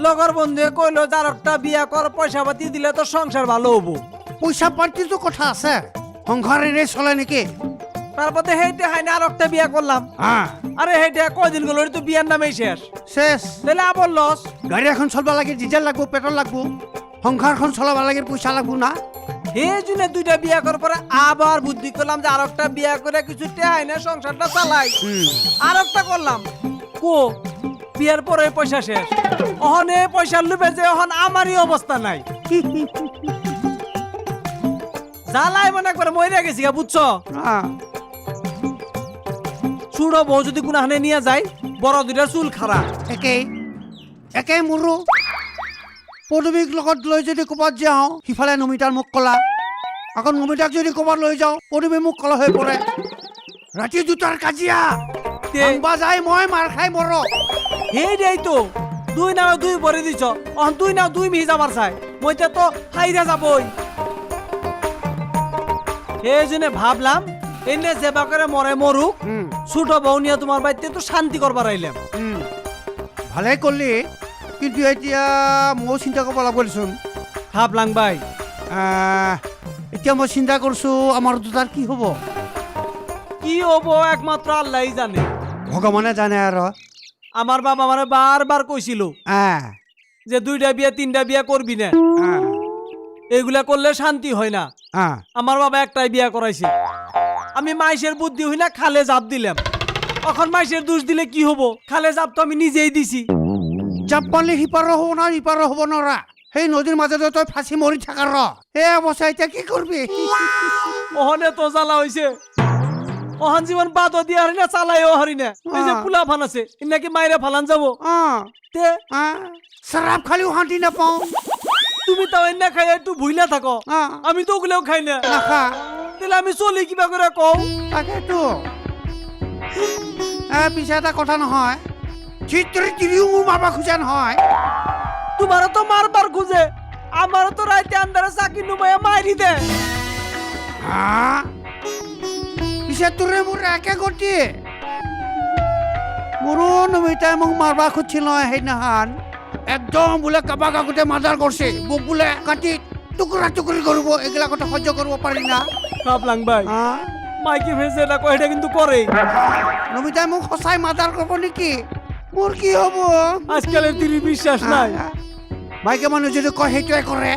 লগর বন্ধুয়ে কইলো যার একটা বিয়া কর পয়সা পাতি দিলে তো সংসার ভালো হবো। পয়সা পাতিতো কথা আছে, সংসার এনে চলে নাকি? তারপরে হেইটে হাইনে আর একটা বিয়া করলাম। আরে হেইটে কয়দিন গেল তো বিয়ার নামেই শেষ। শেষ তাহলে আবার লস। গাড়ি এখন চলবা লাগে, ডিজেল লাগবো, পেট্রোল লাগবো, সংসারখন চলাবা লাগে, পয়সা লাগবো না? এই জন্য দুইটা বিয়া করার পরে আবার বুদ্ধি করলাম যে আর একটা বিয়া করে কিছু টেহাইনে সংসারটা চালাই। আর একটা করলাম কো বিয়ার পরে পয়সা শেষ, অহন এই পয়সার লুবে যে অহন আমারই অবস্থা নাই। জ্বালাই মনে একবার মরে গেছি গা, বুঝছো? চুড়ো বউ যদি কোনখানে নিয়ে যায়, বড় দুইটা চুল খারা একে মোৰো পদবীক লগত লৈ যদি ক'ৰবাত যাওঁ, সিফালে নমিতাৰ মোক কলা, আকৌ নমিতাক যদি ক'ৰবাত লৈ যাওঁ, পদবী মোক কলা হৈ পৰে। ৰাতি দুটাৰ কাজিয়া, ভাঙবা যায়, মই মাৰ খাই মৰো। এই দেই তো দুই নাও দুই ভরে দিছ, অহন দুই নাও দুই মিহি যাবার চাই, মইতে তো হাইরা যাবই। এই জন্য ভাবলাম এনে যেবা করে মরে মরুক, ছোট বউ নিয়ে তোমার বাড়িতে তো শান্তি করবার আইলাম। ভালে করলি, কিন্তু এতিয়া মই চিন্তা কৰিব লাগিব দেচোন। ভাবলাম ভাই, এতিয়া মই চিন্তা কৰিছো আমাৰ দুটাৰ কি হ'ব। কি হবো একমাত্র আল্লাহই জানে। ভগৱানে জানে আৰু। আমার বাবা মানে বারবার কইছিল যে দুইটা বিয়া তিনটা বিয়া করবি না, এগুলা করলে শান্তি হয় না। আমার বাবা একটাই বিয়া করাইছে। আমি মাইশের বুদ্ধি হই না খালে জাপ দিলাম। এখন মাইশের দোষ দিলে কি হবো? খালে জাপ তো আমি নিজেই দিছি। জাপ পালে সিপাৰো হ'ব না ইপাৰো হ'ব নৰা, সেই নদীৰ মাজতে তই ফাঁচি মৰি থাকাৰ ৰ। এই অৱস্থা এতিয়া কি কৰবি? ওহনে তো জ্বালা হইছে, ওহন জীবন বাদ দিয়া হারি না চালাইও হারি না। এই যে পোলা ফান আছে নাকি মাইরে ফালান যাবো তে শরাব খালিও শান্তি নাপাওঁ। তুমি তাও এনে খাই একটু ভুইলা থাকো, আমি তো ওগুলোও খাই না। তাহলে আমি চলি কিবা করে কও? তাকেতো পিছে এটা কথা নহয়, চিত্ৰি তিৰিও মোৰ মাৰবা খোজা নহয়। তোমারও তো মারবার খুঁজে, আমারও তো রাইতে আন্দারে চাকি নুমাইয়া মারি দে। পিছে তোৰে মোৰ একে গতি। মোৰো নমিতাই মোক মাৰবা খুজিছিল নহয় সেইদিনাখন, একদম বোলে কাবাক আগতে মাৰ্ডাৰ কৰিছে, মোক বোলে কাটি টুকুৰা টুকুৰি কৰিব। এইগিলা কথা সহ্য কৰিব পাৰি না? ভাবলাম ভাই মাইকি ফেসে এটা কয় এটা কিন্তু করে। নমিতাই মোক সঁচাই মাৰ্ডাৰ কৰিব নেকি? মোৰ কি হ'ব? আজকালের তিরি বিশ্বাস নাই। মাইকে মানুহ যদি কয় সেইটোৱে কৰে,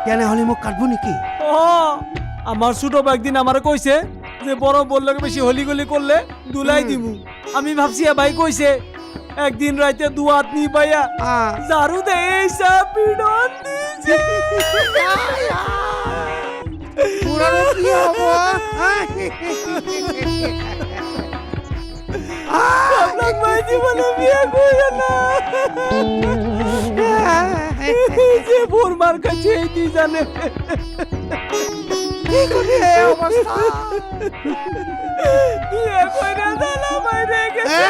তেনেহ'লে মোক কাটব নেকি? আমার ছোট ভাই একদিন আমারে কইছে যে বড় বললে বেশি হলি গলি করলে দুলাই দিমু। আমি ভাবছি ভাই কইছে একদিন রাইতে দুয়াত নি পাইয়া জারু দে এইসা পিডন দিছে। পুরানো কি হব? ভাবলাম ভাই জীবনে বিয়ে কইরা না, যে বোর মার কাছে এই দি জানে। অবস্থা বিয়ে কইরা জানা মাইরে গেছে।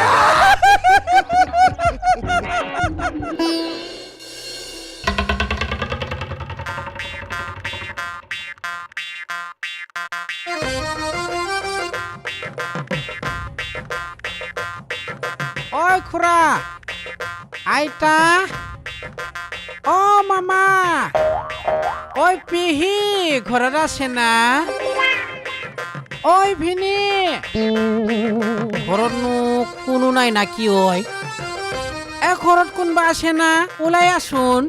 ওই খুড়া, আইতা, ও মামা, ওই পিহি ঘৰত আছে না? ওই ভিনি, ঘৰতনো কোনো নাই নাকি? ওই ঘৰত কোনোবা আছে না? ওলাই আসুন।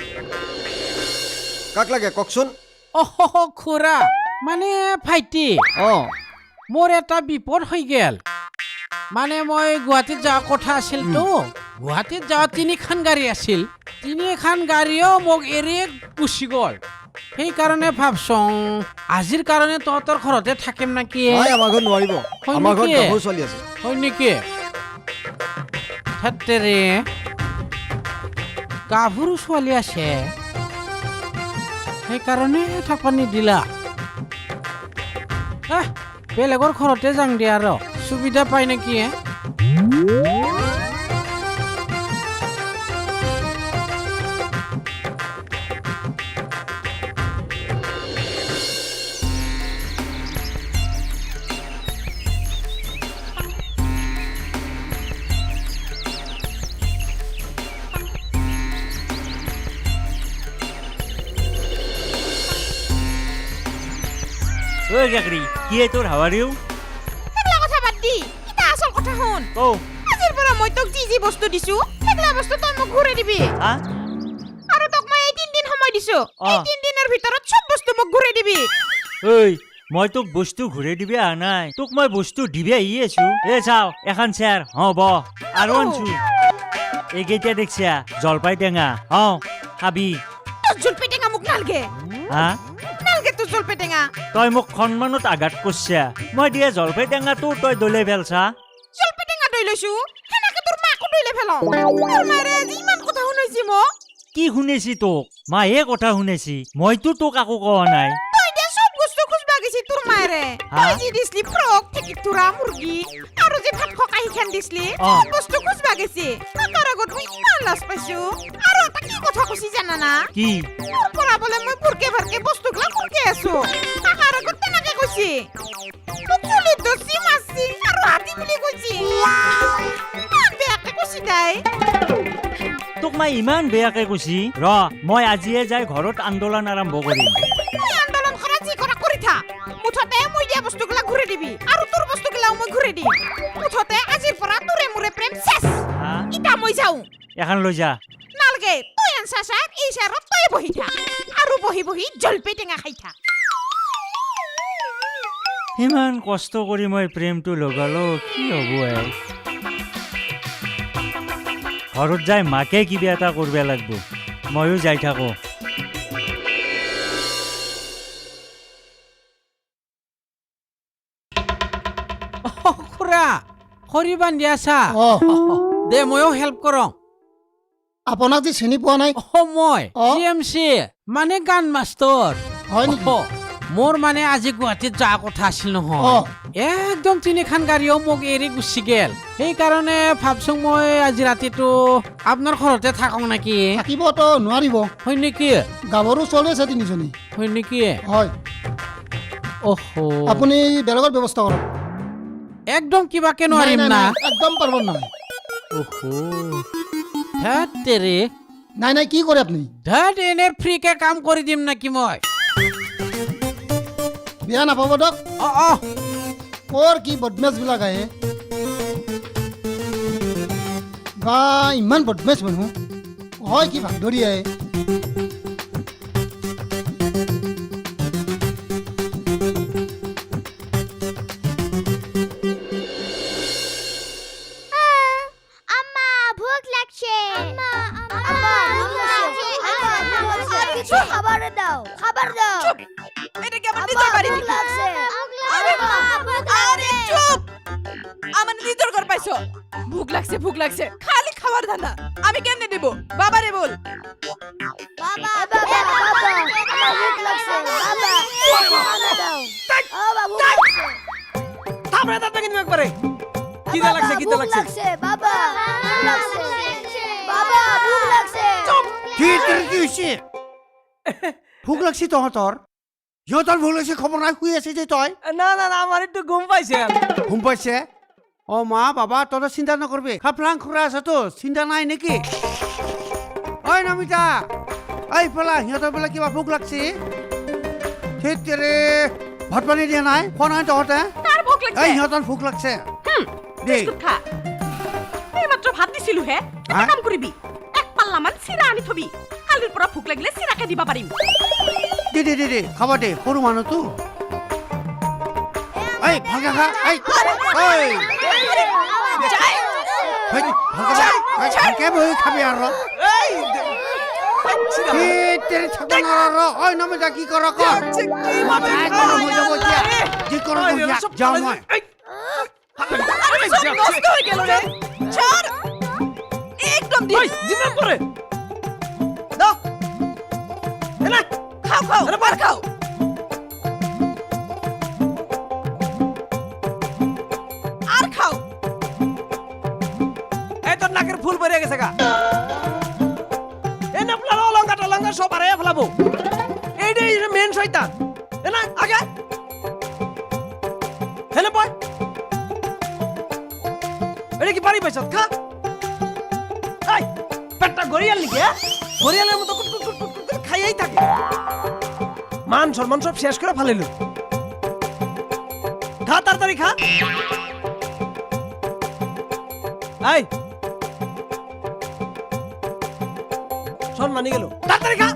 কাক লাগে কওকচোন? খুড়া মানে ভাইটি, মোৰ এটা বিপদ হৈ গেল। মানে মই গুৱাহাটীত যোৱা কথা আছিল তো। গুৱাহাটীত যোৱা তিনিখন গাড়ী আছিল, তিনিখন গাড়ীও মোক এৰি গুচি গ'ল। সেইকাৰণে ভাবচোন আজিৰ কাৰণে তহঁতৰ ঘৰতে থাকিম নাকি? আমাৰ ঘৰত নোৱাৰিব, আমাৰ ঘৰত গাভৰু ছোৱালী আছে। হয় নেকি? হেতেৰে গাভৰু ছোৱালী আছে, সেইকাৰণে থাকবা নিদিলা। বেলেগৰ ঘৰতে যাং দিয়া আৰু সুবিধা পাই নাকি? ঐ কাকৰি কি তোৰ হাৱাৰিও সেইগিলা কথা বাদ দি এটা আচল কথা শুন ও আজিৰ পৰা মই তোক যি যি বস্তু দিছো সেইগিলা বস্তু তই মোক ঘূৰাই দিবি হা আৰু তোক মই এই 3 দিন সময় দিছো অ। এই 3 দিনৰ ভিতৰত চব বস্তু মোক ঘূৰাই দিবি ঐ মই তোক বস্তু ঘূৰাই দিবি আহা নাই তোক মই বস্তু দিবি আহি আছো চাও এখন চেয়াৰ হ'ব আৰু আনছো এইকেইটা দেখিছা জলপাই টেঙা খাবি তোৰ জলপাই টেঙা মোক নালগে হা নালগে তোৰ জলপাই টেঙা তই মোক সন্মানত আঘাত কৰিছা মই দিয়া জলপাই টেঙাটো তই দলে পেলছা জলপাই টেঙা দৈ লৈছো সেনেকে তোৰ মাকো দৈলে পেলাও তোৰ মাৰে আজি ইমান কথা শুনাইছি মোক কি শুনেছি তোক মায়ে কথা শুনেছি মইতো তোক একো কোৱা নাই তই দে চব বস্তু খুঁজবা গেছি তোৰ মাৰে হা? তই যি দিছলি ফ্ৰক ঠেকিত তোৰা মুৰ্গী আৰু যে ভাত খকাহি খান দিছলি অ। চব বস্তু খুঁজবা গেছি তাৰ আগত মই ইমান লাজ পাইছো আৰু এটা কি কথা কৈছি জানানা কি তোৰ পৰা বোলে মই ফুৰকে ভাৰকে বস্তুগিলা ফুৰকে আছো তাৰ আগত তেনেকে কৈছি তোক চুলিত ধৰছি মাৰছি আৰু হাতী বুলি কৈছি ইমান বেয়াকে কৈছি তাই তোক মই ইমান বেয়াকে কৈছি ৰ মই আজিয়ে যাই ঘৰত আন্দোলন আৰম্ভ কৰিম তুই আন্দোলন কৰা যি কৰা কৰি থা মুঠতে মই দিয়া বস্তুগিলা ঘূৰাই দিবি আৰু তোৰ বস্তুগিলাও মই ঘূৰাই দিম মুঠতে আজিৰ পৰা তোৰে মোৰে প্ৰেম চেছ হা ইটা মই যাওঁ এখন লৈ যা নালগে তই আনছা চাৰ এই চাৰত তই বহি থাক আৰু বহি বহি জলপাই টেঙা খাই থাক ইমান কষ্ট কৰি মই প্ৰেমটো লগালো কি হ'ব ঘৰত যাই মাকে কিবা এটা কৰিব লাগিব ময়ো যাই থাকো খুৰা খৰি বান্ধি আছা দে ময়ো হেল্প কৰং আপোনাক যে চিনি পোৱা নাই মই অ। GMC মানে গান মাষ্টৰ হয় নেকি? মোৰ মানে আজি গুৱাহাটীত যোৱা কথা আছিল অ। নহয় একদম তিনিখন গাড়ীও মোক এৰি গুচি গেল সেইকাৰণে ভাবছোং মই আজি ৰাতিটো আপোনাৰ ঘৰতে থাকোঁ নেকি থাকিবতো নোৱাৰিব হয় নেকি গাভৰু ছোৱালী আছে তিনিজনী হয় নেকি হয় অহো আপুনি বেলেগৰ ব্যৱস্থা কৰক একদম কিবাকে নোৱাৰিম নাই, না নাই, একদম পাৰিব নাই অহো ধেত তেৰি নাই নাই কি কৰে আপুনি ধেত এনে ফ্ৰীকে কাম কৰি দিম নেকি মই বেয়া নাপাব দিয়ক অ কৰ কি বদমেছ বিলাক আহে বা ইমান বদমেছ মানুহ হয় কি ভাগদৰি আহে আম্মা ভুক লাগছে আম্মা ভুক লাগছে কিছু খাবার দাও এটা কি আমার নিজের বাড়ি ভুক লাগছে আরে চুপ আমার নিজের ঘর পাইছো ভুক লাগছে খালি খাবার ধান্দা আমি কেমনে দেব বাবারে বল বাবা আমার ভুক লাগছে বাবা খানা দাও ও বাবু লাগছে থামরে দাঁত ভেঙে দিবে একবারে কিদা লাগছে বাবা ভুক লাগছে বাবা ভুক লাগছে কি হৈছে ভোক লাগছি তহঁতৰ সিহঁতৰ ভোক লাগছে খবৰ নাই শুই আছে যে তই না না না আমার একটু ঘুম পাইছে ঘুম পাইছে অ মা বাবা তহঁতে চিন্তা নকৰবি খাপলাং খুৰা আছে তো চিন্তা নাই নেকি ঐ নমিতা এই পেলা সিহঁতৰ বোলে কিবা ভোক লাগছি ঠিক তেৰে ভাত পানী দিয়া নাই খোৱা নাই তহঁতে তার ভুক এই লাগছে সিহঁতৰ ভোক লাগছে দেই বিস্কুট খা এই মাত্র ভাত দিছিলু হে হা? কাম কৰিবি এক পাল্লা মান চিৰা আনি থবি কালিৰ পৰা ভুক লাগিলে চিৰাকে দিবা পাৰিম দে খাবা দে সৰু মানুহটো এই ভালকে খা এই ঐ ভালকে বহি খাবি আৰু তেৰে থাকব নোৱাৰো ঐ নমিতা কি কৰ কৰ মাথাই গৰম হৈ যাব এতিয়া যি কৰ যাওঁ মই সব নষ্ট হয়ে গেল রে ছাড় একদম দি জিনা করে দাও এনা খাও আরে বার খাও আর খাও এই তোর নাকের ফুল বেরিয়ে গেছে গা এই না ফেলাবো লঙ্কা সব আরে ফেলাবো এইটাই মেন শয়তান এনা আগে হেলে বয় এটা কি পারি পয়সা খা এই পেটটা গড়িয়াল লিখে গড়িয়ালের মতো কুট কুট কুট কুট কুট করে খাইয়াই থাকে মান সম্মান সব শেষ করে ফেলিল খা তাড়াতাড়ি খা এই সম্মানি গেল তাড়াতাড়ি খা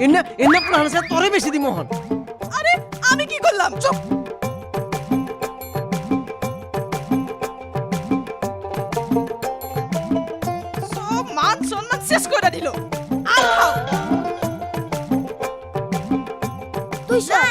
এনে এনে পুরো হাসে তোরে বেশি দি মোহন আরে আমি কি করলাম চুপ সব মান সম্মান শেষ করে দিল আর খাও তুই সব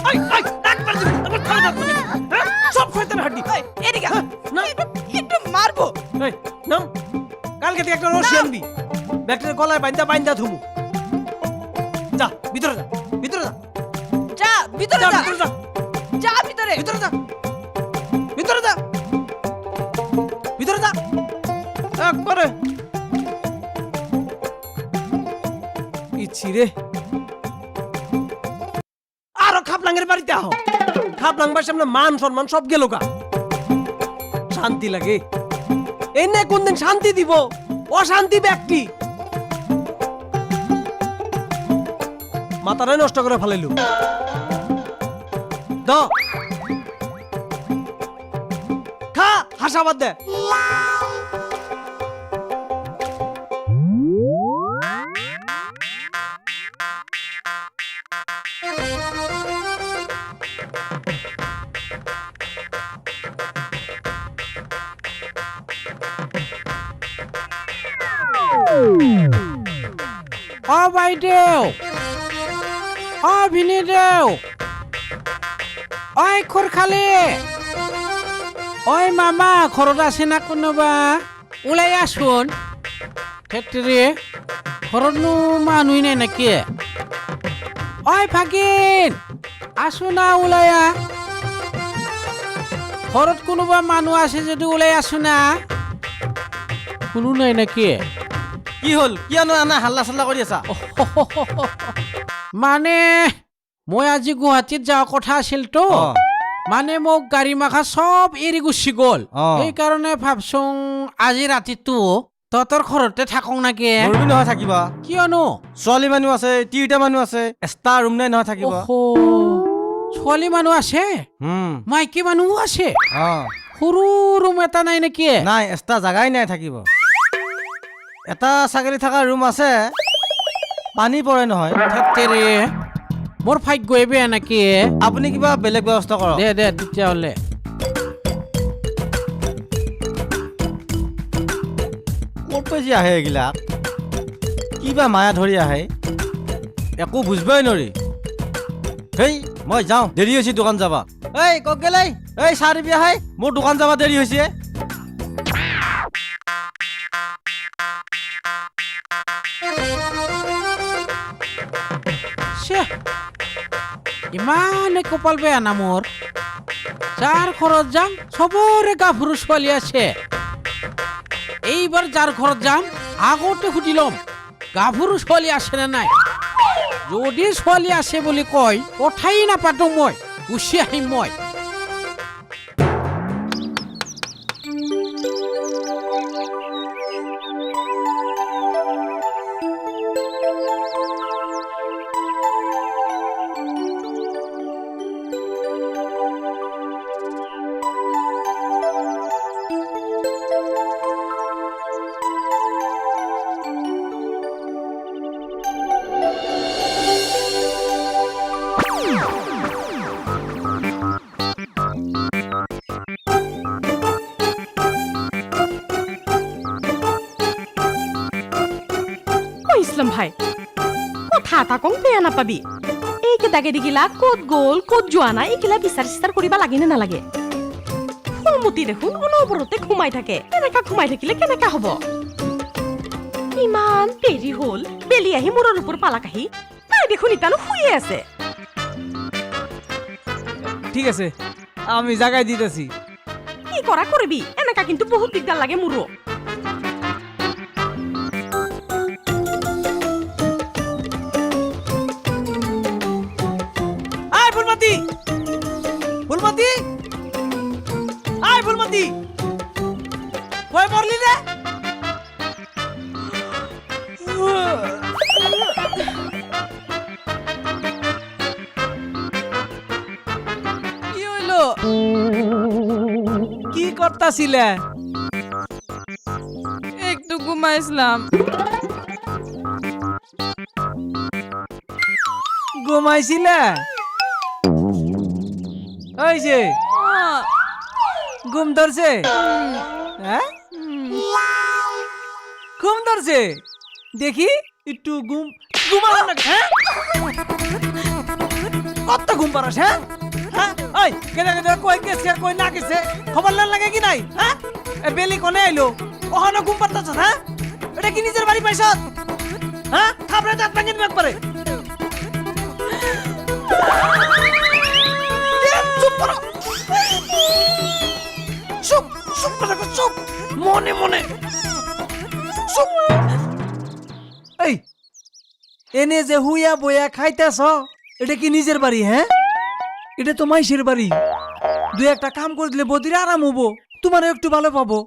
আই আই একবার দিবি আবার খাওয়া দাওয়া করবি হ্যাঁ সব শয়তান হাড্ডি এই, এদিকে আয়। না। একটু মারবো এই নাম কালকে থেকে একটা রশি আনবি ব্যাগটার গলায় বাইন্দা বাইন্দা ধুমু যা ভিতরে যা ভিতরে যা যা ভিতরে যা যা ভিতরে যা যা ভিতরে ভিতরে যা ভিতরে যা ভিতরে যা একবারে ইচ্ছি রে আরো খাপলাঙ্গের বাড়িতে আহ খাপলাঙ্গের সামনে মান সম্মান সব গেল গা শান্তি লাগে এনে কোনদিন শান্তি দিব অশান্তি ব্যক্তি মাথাটাই নষ্ট করে ফেলাইল দ খা হাসাবাদ দে অ বাইদেউ অ ভিনিদেউ অই খুৰখালি অই মামা ঘৰত আছে না কোনোবা ওলাই আছোন ক্ষেত্রে ঘৰতনো মানুহ নাই নেকি অই ভাগিন আছো না ওলাই আহ ঘৰত কোনোবা মানুহ আছে যদি ওলাই আছো না কোনো নাই নেকি কি হল কিয়নো আনা হাল্লা চাল্লা কৰি আছা মানে মই আজি গুৱাহাটীত যোৱা কথা আছিল তো মানে মোক গাড়ী মাখা সব এৰি গুচি গ'ল সেইকাৰণে ভাবচোং আজি ৰাতিটো তহঁতৰ ঘৰতে থাকোঁ নাকি নৰবি নহয় থাকিবা কিয়নো ছোৱালী মানুহ আছে তিনিটা মানুহ আছে এক্সট্ৰা ৰুম নাই নহয় থাকিব ছোৱালী মানুহ আছে মাইকী মানুহো আছে সৰু ৰুম এটা নাই নেকি নাই এক্সট্ৰা জাগাই নাই থাকিব এটা ছাগলী থকা ৰুম আছে পানী পৰে নহয় তেৰে মোৰ ভাগ্য বেয়া নেকি আপুনি কিবা বেলেগ ব্যৱস্থা কৰক দে দে তেতিয়াহ'লে ক'ৰ পৰা যে আহে এইবিলাক কিবা মায়া ধৰি আহে একো বুজিবই নোৱাৰি হেই মই যাওঁ দেৰি হৈছে দোকান যাবা এই কক গেলাই এই চাহ দিবি আহে মোৰ দোকান যাবা দেৰি হৈছে ইমানে কপাল বেয়া না মোৰ যাৰ ঘৰত যাম চবৰে গাভৰু ছোৱালী আছে এইবাৰ যাৰ ঘৰত যাম আগতে সুধি ল'ম গাভৰু ছোৱালী আছে নে নাই যদি ছোৱালী আছে বুলি কয় কথাই নাপাতো মই গুচি আহিম মই ইসলাম ভাই কথা এটা কম বেয়া নাপাবি এইকেইটাকে দেখিলা ক'ত গ'ল ক'ত যোৱা নাই এইগিলা বিচাৰ চিচাৰ কৰিব লাগে নে নালাগে ফুলমতি দেখোন অনবৰতে ঘুমাই থাকে এনেকা ঘুমাই থাকিলে কেনেকা হ'ব ইমান দেৰি হ'ল বেলি আহি মূৰৰ ওপৰ পালাক আহি তাই দেখোন ইতানো শুয়ে আছে ঠিক আছে আমি জাগাই দিতেছি কি কৰা কৰিবি এনেকা কিন্তু বহুত দিগদাৰ লাগে মোৰো ফুলমতি ফুলমতি আই ফুলমতি কই মরলি রে কি হইলো কি করতাছিলে একটু ঘুমাইছিলাম ঘুমাইছিলে ওই যে ঘুম ধরছে হ্যাঁ ঘুম ধরছে দেখি একটু ঘুমালাম না হ্যাঁ কত ঘুম পারাস হ্যাঁ হ্যাঁ ওই কেদা কেদা কই গেছে কই না গেছে খবর লাগে কি নাই হ্যাঁ এ বেলি কোনে আইলো ওখানে ঘুম পারতাছ হ্যাঁ এটা কি নিজের বাড়ি পাইছ হ্যাঁ খাবরে দাঁত ভাঙিয়ে দিবে একবারে চুপ করো চুপ চুপ করে রাখো চুপ মনে মনে চুপ এই এনে যে হুইয়া বইয়া খাইতেছ এটা কি নিজের বাড়ি হ্যাঁ এটা তো মাইশের বাড়ি দুই একটা কাম করে দিলে বদির আরাম হবো তোমার একটু ভালো পাবো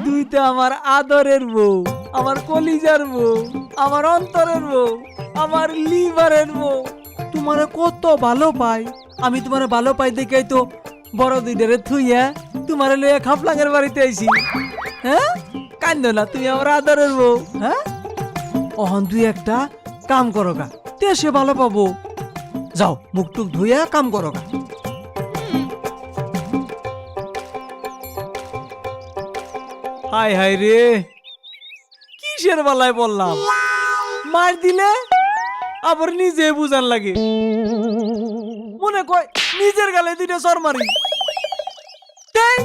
তুই তো আমার আদরের বউ আমার কলিজার বউ আমার অন্তরের বউ আমার লিভারের বউ তোমারে কত ভালো পাই আমি তোমারে ভালো পাই দেখেই তো বড় দুইটারে থুইয়া তোমারে লইয়া খাপলাঙের বাড়িতে আইছি হ্যাঁ কান্দ না তুমি আমার আদরের বউ হ্যাঁ অহন দুই একটা কাম করো গা দেশে ভালো পাবো যাও মুখ টুক ধুইয়া কাম করো গা হাই হাই রে কিসের বেলায় বললাম মার দিলে আবার নিজে বুঝান লাগে মনে কয় নিজের গালে দুইটা চর মারি তাই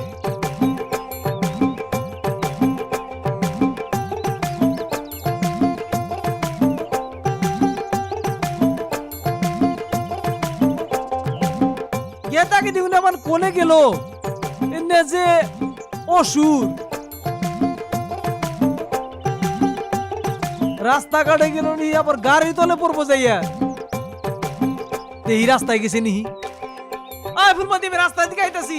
গেতাকে দেখুন আমার কোনে গেল এনে যে অসুর রাস্তাঘাটে গেল নি আবার গাড়ি তলে পড়বো যাইয়া এই রাস্তায় গেছে নি আয় ফুলমতি আমি রাস্তার দিকে আইতাছি